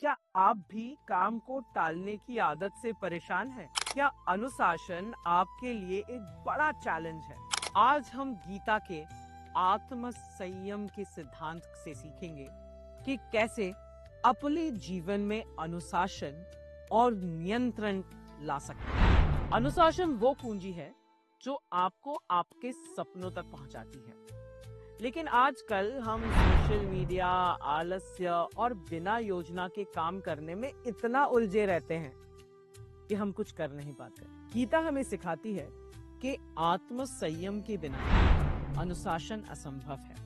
क्या आप भी काम को टालने की आदत से परेशान हैं? क्या अनुशासन आपके लिए एक बड़ा चैलेंज है? आज हम गीता के आत्म संयम के सिद्धांत से सीखेंगे कि कैसे अपने जीवन में अनुशासन और नियंत्रण ला सकते हैं। अनुशासन वो कुंजी है जो आपको आपके सपनों तक पहुंचाती है। लेकिन आजकल हम सोशल मीडिया, आलस्य और बिना योजना के काम करने में इतना उलझे रहते हैं कि हम कुछ कर नहीं पाते। गीता हमें सिखाती है कि आत्म संयम के बिना अनुशासन असंभव है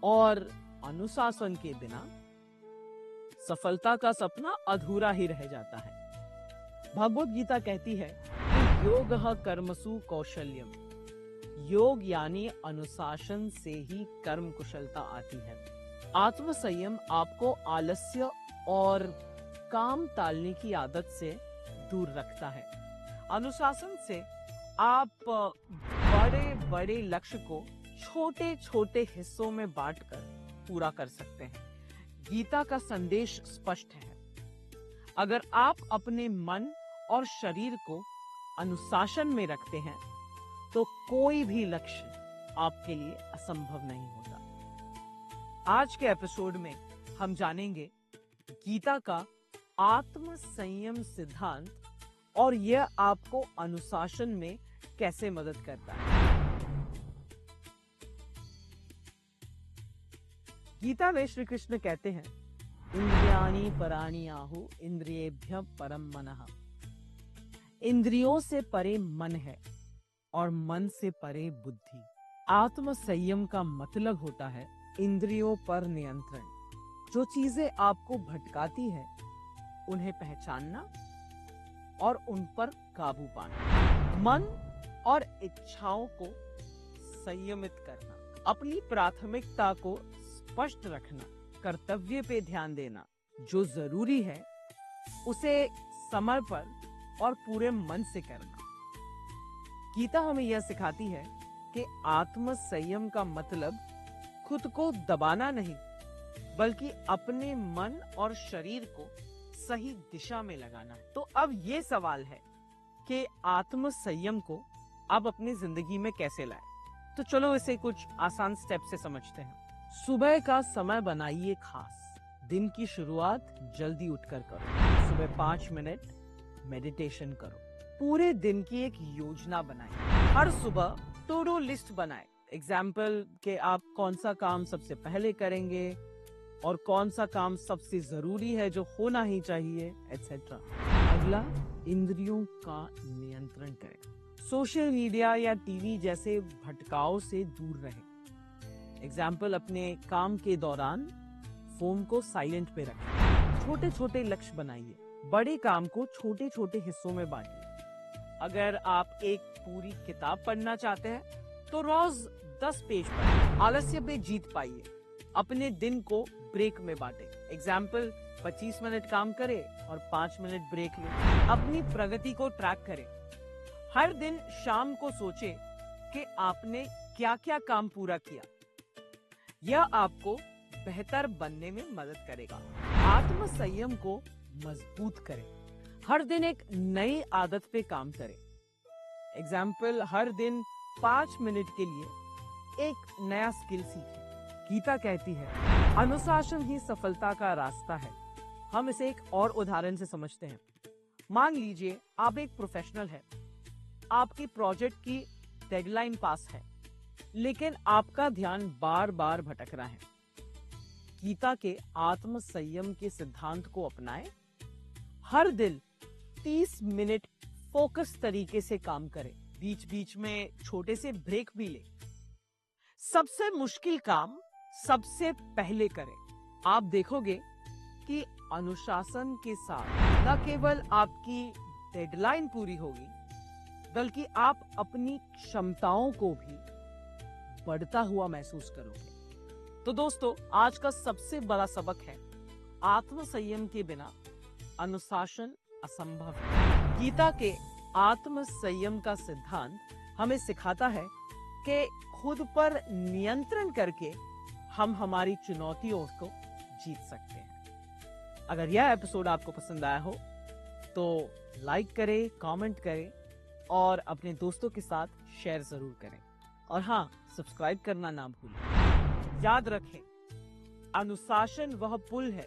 और अनुशासन के बिना सफलता का सपना अधूरा ही रह जाता है। भगवद गीता कहती है कि योगः कर्मसु कौशल्यम। योग यानी अनुशासन से ही कर्म कुशलता आती है। आत्म संयम आपको आलस्य और काम टालने की आदत से दूर रखता है। अनुशासन से आप बड़े बड़े लक्ष्य को छोटे छोटे हिस्सों में बांटकर पूरा कर सकते हैं। गीता का संदेश स्पष्ट है। अगर आप अपने मन और शरीर को अनुशासन में रखते हैं तो कोई भी लक्ष्य आपके लिए असंभव नहीं होता। आज के एपिसोड में हम जानेंगे गीता का आत्म संयम सिद्धांत और यह आपको अनुशासन में कैसे मदद करता है। गीता में श्री कृष्ण कहते हैं, इंद्रियाणि पराणि आहु इंद्रियेभ्यः परम मनः। इंद्रियों से परे मन है और मन से परे बुद्धि। आत्म संयम का मतलब होता है इंद्रियों पर नियंत्रण। जो चीजें आपको भटकाती है उन्हें पहचानना और उन पर काबू पाना। मन और इच्छाओं को संयमित करना, अपनी प्राथमिकता को स्पष्ट रखना, कर्तव्य पे ध्यान देना, जो जरूरी है उसे समय पर और पूरे मन से करना। गीता हमें यह सिखाती है कि आत्म संयम का मतलब खुद को दबाना नहीं, बल्कि अपने मन और शरीर को सही दिशा में लगाना है। तो अब ये सवाल है कि आत्म संयम को आप अपनी जिंदगी में कैसे लाएं? तो चलो इसे कुछ आसान स्टेप से समझते हैं। सुबह का समय बनाइए खास। दिन की शुरुआत जल्दी उठकर करो। सुबह 5 मिनट मेडिटेशन करो। पूरे दिन की एक योजना बनाएं। हर सुबह टू डू लिस्ट बनाएं। एग्जाम्पल के आप कौन सा काम सबसे पहले करेंगे और कौन सा काम सबसे जरूरी है जो होना ही चाहिए, एटसेट्रा। अगला, इंद्रियों का नियंत्रण करें। सोशल मीडिया या टीवी जैसे भटकाव से दूर रहें। एग्जाम्पल, अपने काम के दौरान फोन को साइलेंट पे रखें। छोटे छोटे लक्ष्य बनाइए। बड़े काम को छोटे छोटे हिस्सों में बांटिए। अगर आप एक पूरी किताब पढ़ना चाहते हैं तो रोज 10 पेज पढ़ें। आलस्य पे जीत पाइए। अपने दिन को ब्रेक में बांटें। एग्जाम्पल, 25 मिनट काम करें और 5 मिनट ब्रेक लें। अपनी प्रगति को ट्रैक करें। हर दिन शाम को सोचें कि आपने क्या क्या काम पूरा किया। यह आपको बेहतर बनने में मदद करेगा। आत्म संयम को मजबूत करें। हर दिन एक नई आदत पे काम करें। एग्जाम्पल, हर दिन 5 मिनट के लिए एक नया स्किल सीखें। गीता कहती है, अनुशासन ही सफलता का रास्ता है। हम इसे एक और उदाहरण से समझते हैं। मान लीजिए आप एक प्रोफेशनल हैं। आपकी प्रोजेक्ट की डेडलाइन पास है, लेकिन आपका ध्यान बार बार भटक रहा है। गीता के आत्म संयम के सिद्धांत को अपनाएं। हर दिन 30 मिनट फोकस तरीके से काम करें। बीच बीच में छोटे से ब्रेक भी लें। सबसे मुश्किल काम सबसे पहले करें। आप देखोगे कि अनुशासन के साथ न केवल आपकी डेडलाइन पूरी होगी, बल्कि आप अपनी क्षमताओं को भी बढ़ता हुआ महसूस करोगे। तो दोस्तों, आज का सबसे बड़ा सबक है, आत्म संयम के बिना अनुशासन असंभव है। गीता के आत्म संयम का सिद्धांत हमें सिखाता है कि खुद पर नियंत्रण करके हम हमारी चुनौतियों को जीत सकते हैं। अगर यह एपिसोड आपको पसंद आया हो तो लाइक करें, कमेंट करें और अपने दोस्तों के साथ शेयर जरूर करें। और हाँ, सब्सक्राइब करना ना भूलें। याद रखें, अनुशासन वह पुल है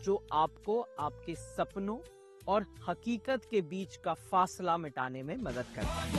जो आपको आपके सपनों और हकीकत के बीच का फासला मिटाने में मदद करता है।